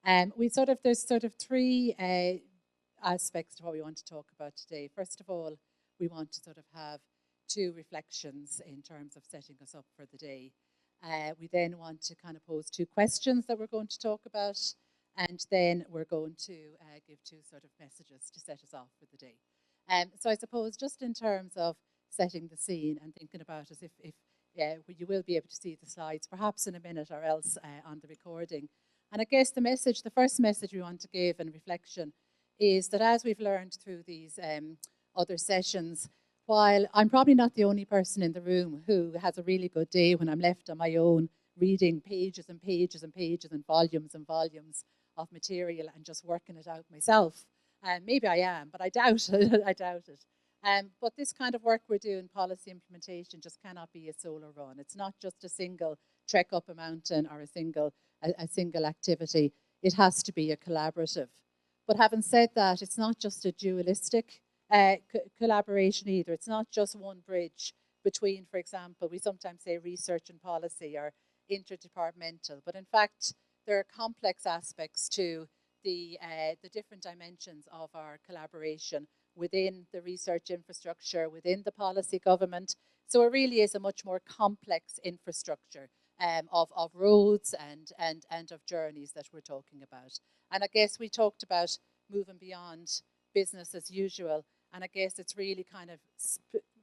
There's sort of three aspects to what we want to talk about today. First of all, we want to sort of have two reflections in terms of setting us up for the day. We then want to kind of pose two questions that we're going to talk about, and then we're going to give two sort of messages to set us off for the day. So I suppose just in terms of setting the scene and thinking about it, if you will be able to see the slides perhaps in a minute or else on the recording. And I guess the first message we want to give in reflection is that as we've learned through these other sessions, while I'm probably not the only person in the room who has a really good day when I'm left on my own reading pages and pages and pages and volumes of material and just working it out myself. Maybe I am, but I doubt it. I doubt it. But this kind of work we're doing, policy implementation, just cannot be a solo run. It's not just a single trek up a mountain or a single activity. It has to be a collaborative. But having said that, it's not just a dualistic collaboration either. It's not just one bridge between, for example, we sometimes say research and policy or interdepartmental, but in fact, there are complex aspects to the different dimensions of our collaboration within the research infrastructure, within the policy government. So it really is a much more complex infrastructure of roads and of journeys that we're talking about. And I guess we talked about moving beyond business as usual. And I guess it's really kind of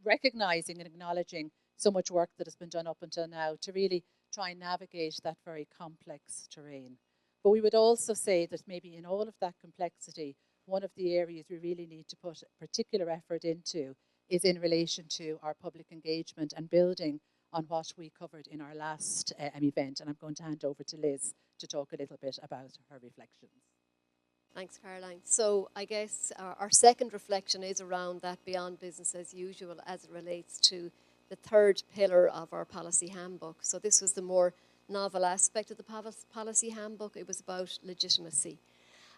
recognizing and acknowledging so much work that has been done up until now to really try and navigate that very complex terrain. But we would also say that maybe in all of that complexity, one of the areas we really need to put particular effort into is in relation to our public engagement and building on what we covered in our last event. And I'm going to hand over to Liz to talk a little bit about her reflections. Thanks, Caroline. So I guess our second reflection is around that beyond business as usual as it relates to the third pillar of our policy handbook. So this was the more novel aspect of the policy handbook. It was about legitimacy.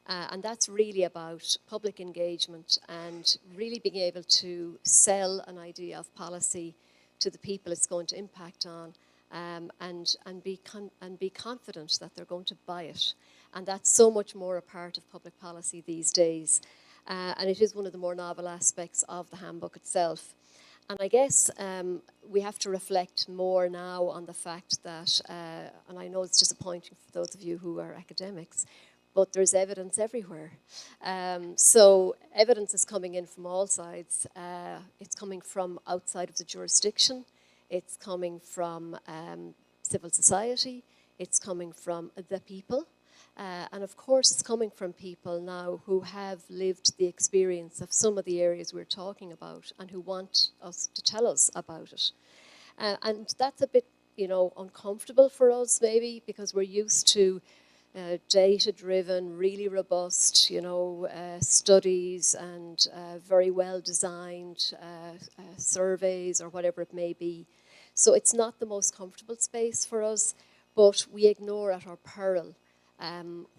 And that's really about public engagement and really being able to sell an idea of policy to the people it's going to impact on, and be confident that they're going to buy it. And that's so much more a part of public policy these days. And it is one of the more novel aspects of the handbook itself. And I guess we have to reflect more now on the fact that, and I know it's disappointing for those of you who are academics, but there's evidence everywhere. So evidence is coming in from all sides. It's coming from outside of the jurisdiction. It's coming from civil society. It's coming from the people. And of course, it's coming from people now who have lived the experience of some of the areas we're talking about and who want us to tell us about it. And that's a bit, uncomfortable for us maybe, because we're used to data-driven, really robust, studies and very well-designed surveys or whatever it may be. So it's not the most comfortable space for us, but we ignore at our peril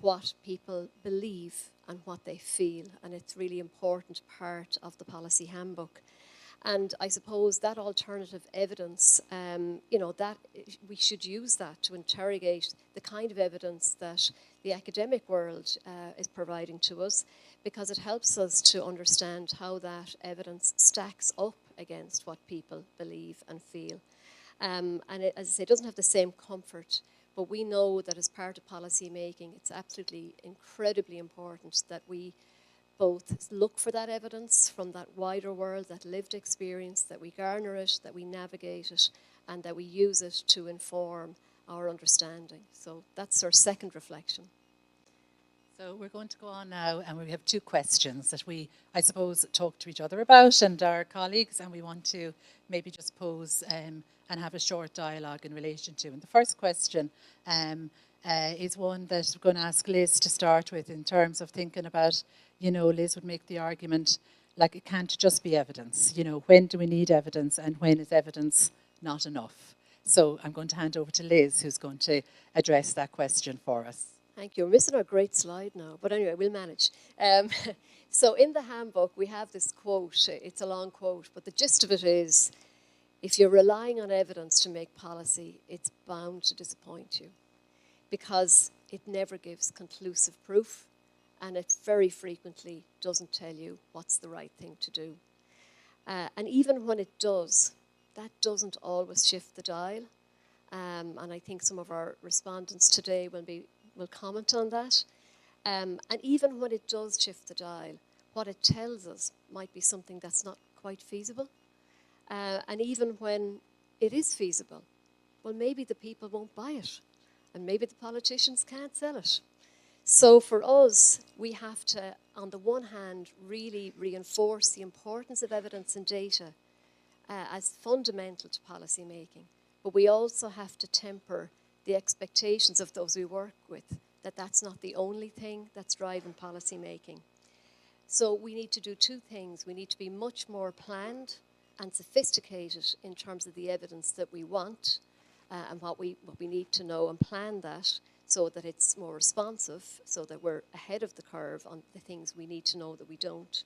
what people believe and what they feel, and it's really important part of the policy handbook. And I suppose that alternative evidence, that we should use that to interrogate the kind of evidence that the academic world is providing to us, because it helps us to understand how that evidence stacks up against what people believe and feel. And it, as I say, it doesn't have the same comfort. But we know that as part of policy making, it's absolutely incredibly important that we both look for that evidence from that wider world, that lived experience, that we garner it, that we navigate it, and that we use it to inform our understanding. So that's our second reflection. So we're going to go on now, and we have two questions that we, I suppose, talk to each other about and our colleagues, and we want to maybe just pose and have a short dialogue in relation to. And the first question is one that we're going to ask Liz to start with in terms of thinking about, Liz would make the argument, like, it can't just be evidence. When do we need evidence and when is evidence not enough? So I'm going to hand over to Liz, who's going to address that question for us. Thank you. We're missing our great slide now, but anyway, we'll manage. So in the handbook, we have this quote. It's a long quote, but the gist of it is, if you're relying on evidence to make policy, it's bound to disappoint you. because it never gives conclusive proof, and it very frequently doesn't tell you what's the right thing to do. And even when it does, that doesn't always shift the dial. And I think some of our respondents today will comment on that. And even when it does shift the dial, what it tells us might be something that's not quite feasible. And even when it is feasible, well, maybe the people won't buy it, and maybe the politicians can't sell it. So for us, we have to, on the one hand, really reinforce the importance of evidence and data as fundamental to policy making. But we also have to temper the expectations of those we work with, that that's not the only thing that's driving policy making. So we need to do two things. We need to be much more planned and sophisticated in terms of the evidence that we want and what we need to know, and plan that so that it's more responsive, so that we're ahead of the curve on the things we need to know that we don't.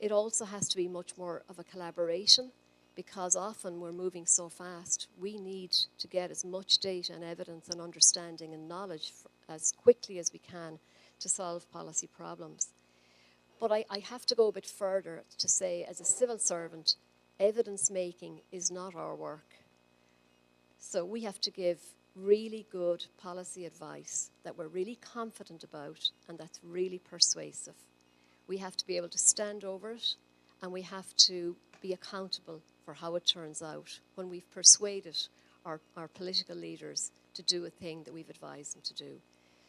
It also has to be much more of a collaboration, because often we're moving so fast. We need to get as much data and evidence and understanding and knowledge as quickly as we can to solve policy problems. But I have to go a bit further to say, as a civil servant, evidence making is not our work. So we have to give really good policy advice that we're really confident about and that's really persuasive. We have to be able to stand over it, and we have to be accountable for how it turns out when we've persuaded our political leaders to do a thing that we've advised them to do.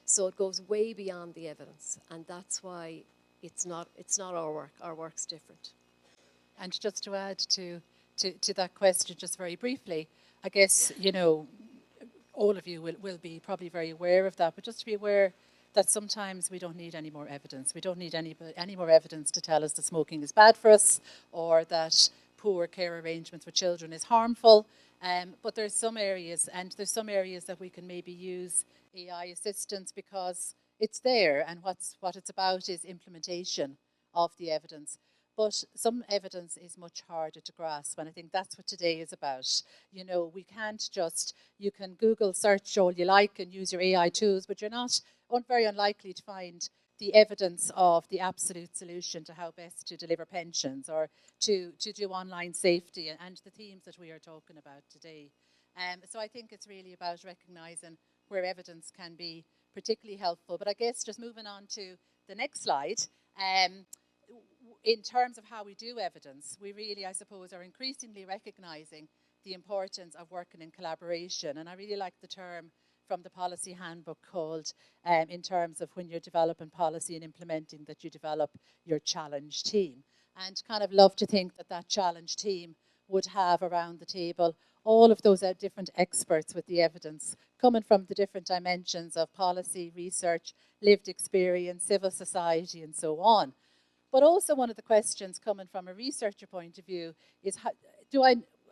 So it goes way beyond the evidence, and that's why it's not our work. Our work's different. And just to add to that question, just very briefly, I guess, you know, all of you will be probably very aware of that, but just to be aware that sometimes we don't need any more evidence. We don't need any more evidence to tell us that smoking is bad for us, or that poor care arrangements for children is harmful. But there's some areas that we can maybe use AI assistance because it's there, and what it's about is implementation of the evidence. But some evidence is much harder to grasp, and I think that's what today is about. You know, we can't just, you can Google search all you like and use your AI tools, but you're not very unlikely to find the evidence of the absolute solution to how best to deliver pensions, or to do online safety, and the themes that we are talking about today. So I think it's really about recognising where evidence can be particularly helpful. But I guess just moving on to the next slide, in terms of how we do evidence, we really, I suppose, are increasingly recognising the importance of working in collaboration. And I really like the term from the policy handbook called, in terms of when you're developing policy and implementing, that you develop your challenge team. And kind of love to think that that challenge team would have around the table all of those different experts with the evidence coming from the different dimensions of policy, research, lived experience, civil society, and so on. But also one of the questions coming from a researcher point of view is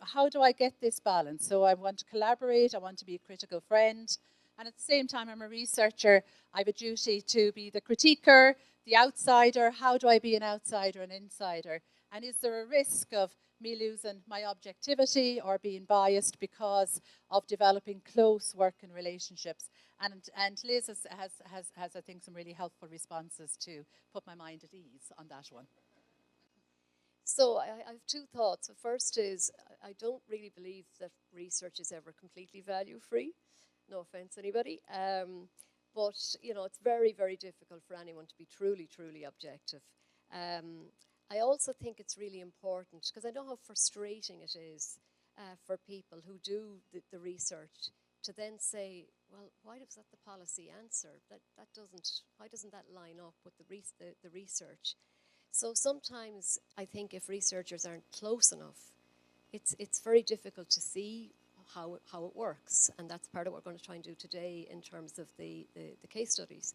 how do I get this balance? So I want to collaborate, I want to be a critical friend, and at the same time I'm a researcher. I have a duty to be the critiquer, the outsider. How do I be an outsider and insider? And is there a risk of me losing my objectivity or being biased because of developing close working relationships? And Liz has I think, some really helpful responses to put my mind at ease on that one. So I have two thoughts. The first is, I don't really believe that research is ever completely value-free. No offense, anybody. But, you know, it's very, very difficult for anyone to be truly, truly objective. I also think it's really important, because I know how frustrating it is for people who do the research to then say, well, why is that the policy answer? Why doesn't that line up with the research? So sometimes I think if researchers aren't close enough, it's very difficult to see how it works, and that's part of what we're going to try and do today in terms of the case studies.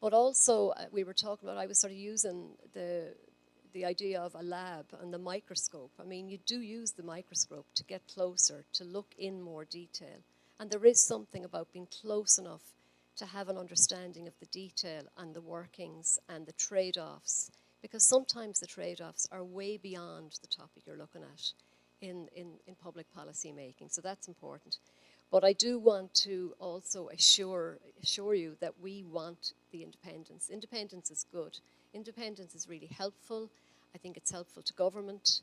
But also, we were talking about, I was sort of using the idea of a lab and the microscope. I mean, you do use the microscope to get closer, to look in more detail. And there is something about being close enough to have an understanding of the detail and the workings and the trade-offs, because sometimes the trade-offs are way beyond the topic you're looking at in public policy making. So that's important. But I do want to also assure you that we want the independence. Independence is good. Independence is really helpful. I think it's helpful to government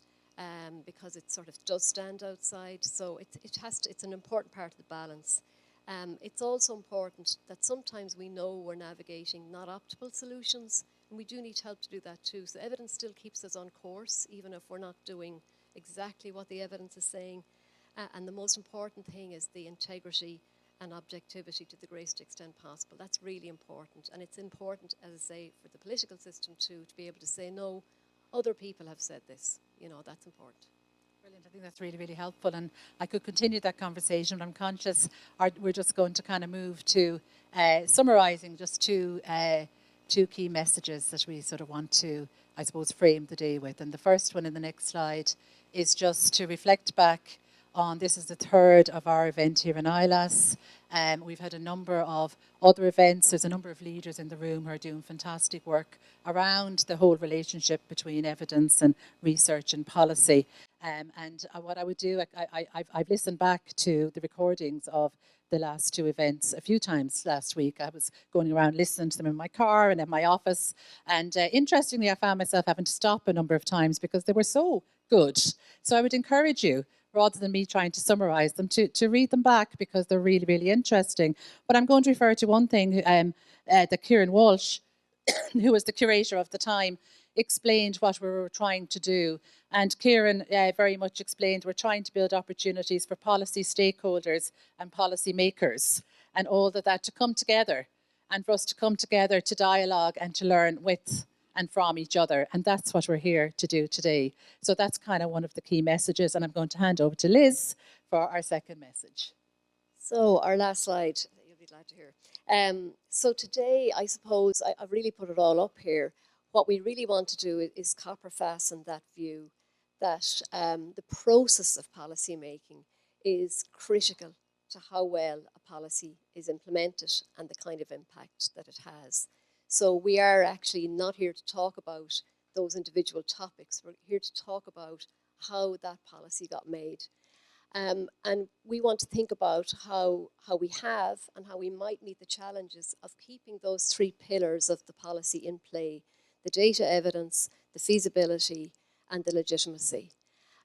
because it sort of does stand outside. So it's an important part of the balance. It's also important that sometimes we know we're navigating not optimal solutions, and we do need help to do that too. So evidence still keeps us on course, even if we're not doing exactly what the evidence is saying. And the most important thing is the integrity and objectivity to the greatest extent possible. That's really important. And it's important, as I say, for the political system too, to be able to say, no, other people have said this. That's important. Brilliant. I think that's really, really helpful. And I could continue that conversation, but I'm conscious we're just going to kind of move to summarising just two key messages that we sort of want to, I suppose, frame the day with. And the first one in the next slide is just to reflect back on, this is the third of our event here in ILAS. We've had a number of other events. There's a number of leaders in the room who are doing fantastic work around the whole relationship between evidence and research and policy. And what I would do, I've listened back to the recordings of the last two events a few times last week. I was going around listening to them in my car and in my office. And interestingly, I found myself having to stop a number of times because they were so good. So I would encourage you, rather than me trying to summarise them, to read them back because they're really, really interesting. But I'm going to refer to one thing that Kieran Walsh, who was the curator of the time, explained what we were trying to do. And Kieran very much explained we're trying to build opportunities for policy stakeholders and policy makers and all of that to come together, and for us to come together to dialogue and to learn with and from each other. And that's what we're here to do today. So that's kind of one of the key messages. And I'm going to hand over to Liz for our second message. So our last slide, you'll be glad to hear. So today, I suppose, I've really put it all up here. What we really want to do is copper fasten that view that the process of policy making is critical to how well a policy is implemented and the kind of impact that it has. So we are actually not here to talk about those individual topics. We're here to talk about how that policy got made. And we want to think about how we have and how we might meet the challenges of keeping those three pillars of the policy in play: the data evidence, the feasibility, and the legitimacy.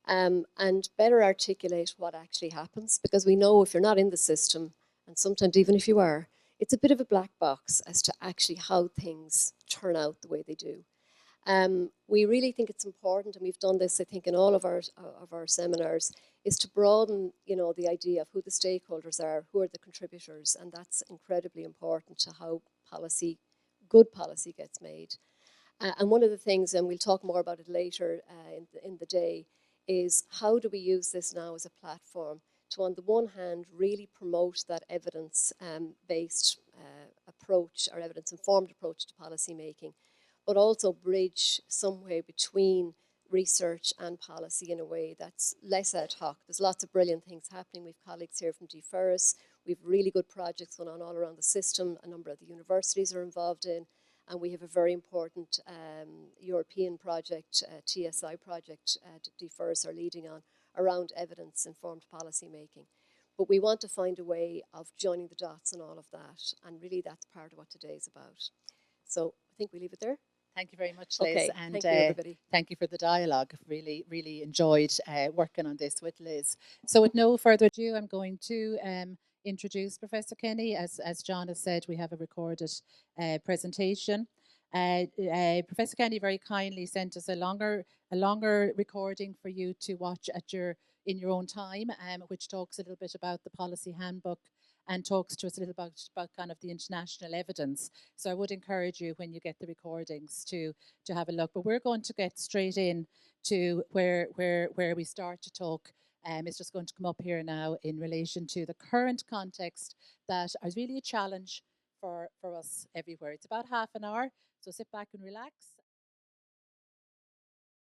And better articulate what actually happens, because we know if you're not in the system, and sometimes even if you are, it's a bit of a black box as to actually how things turn out the way they do. We really think it's important, and we've done this, I think, in all of our seminars, is to broaden, the idea of who the stakeholders are, who are the contributors, and that's incredibly important to how good policy gets made. And one of the things, and we'll talk more about it later in the day, is how do we use this now as a platform to, on the one hand, really promote that evidence-based approach, or evidence-informed approach to policy making, but also bridge somewhere between research and policy in a way that's less ad hoc. There's lots of brilliant things happening. We've colleagues here from GFERS. We've really good projects going on all around the system. A number of the universities are involved in. And we have a very important European project, TSI project, GFERS are leading on, around evidence-informed policy making. But we want to find a way of joining the dots and all of that. And really that's part of what today is about. So I think we leave it there. Thank you very much, Liz. Okay, and thank you, everybody. Thank you for the dialogue. Really, really enjoyed working on this with Liz. So with no further ado, I'm going to introduce Professor Kenny. As John has said, we have a recorded presentation. Professor Kenny very kindly sent us a longer recording for you to watch in your own time, which talks a little bit about the policy handbook and talks to us a little about kind of the international evidence. So I would encourage you, when you get the recordings, to have a look. But we're going to get straight in to where we start to talk. It's just going to come up here now in relation to the current context that is really a challenge for us everywhere. It's about half an hour, so sit back and relax.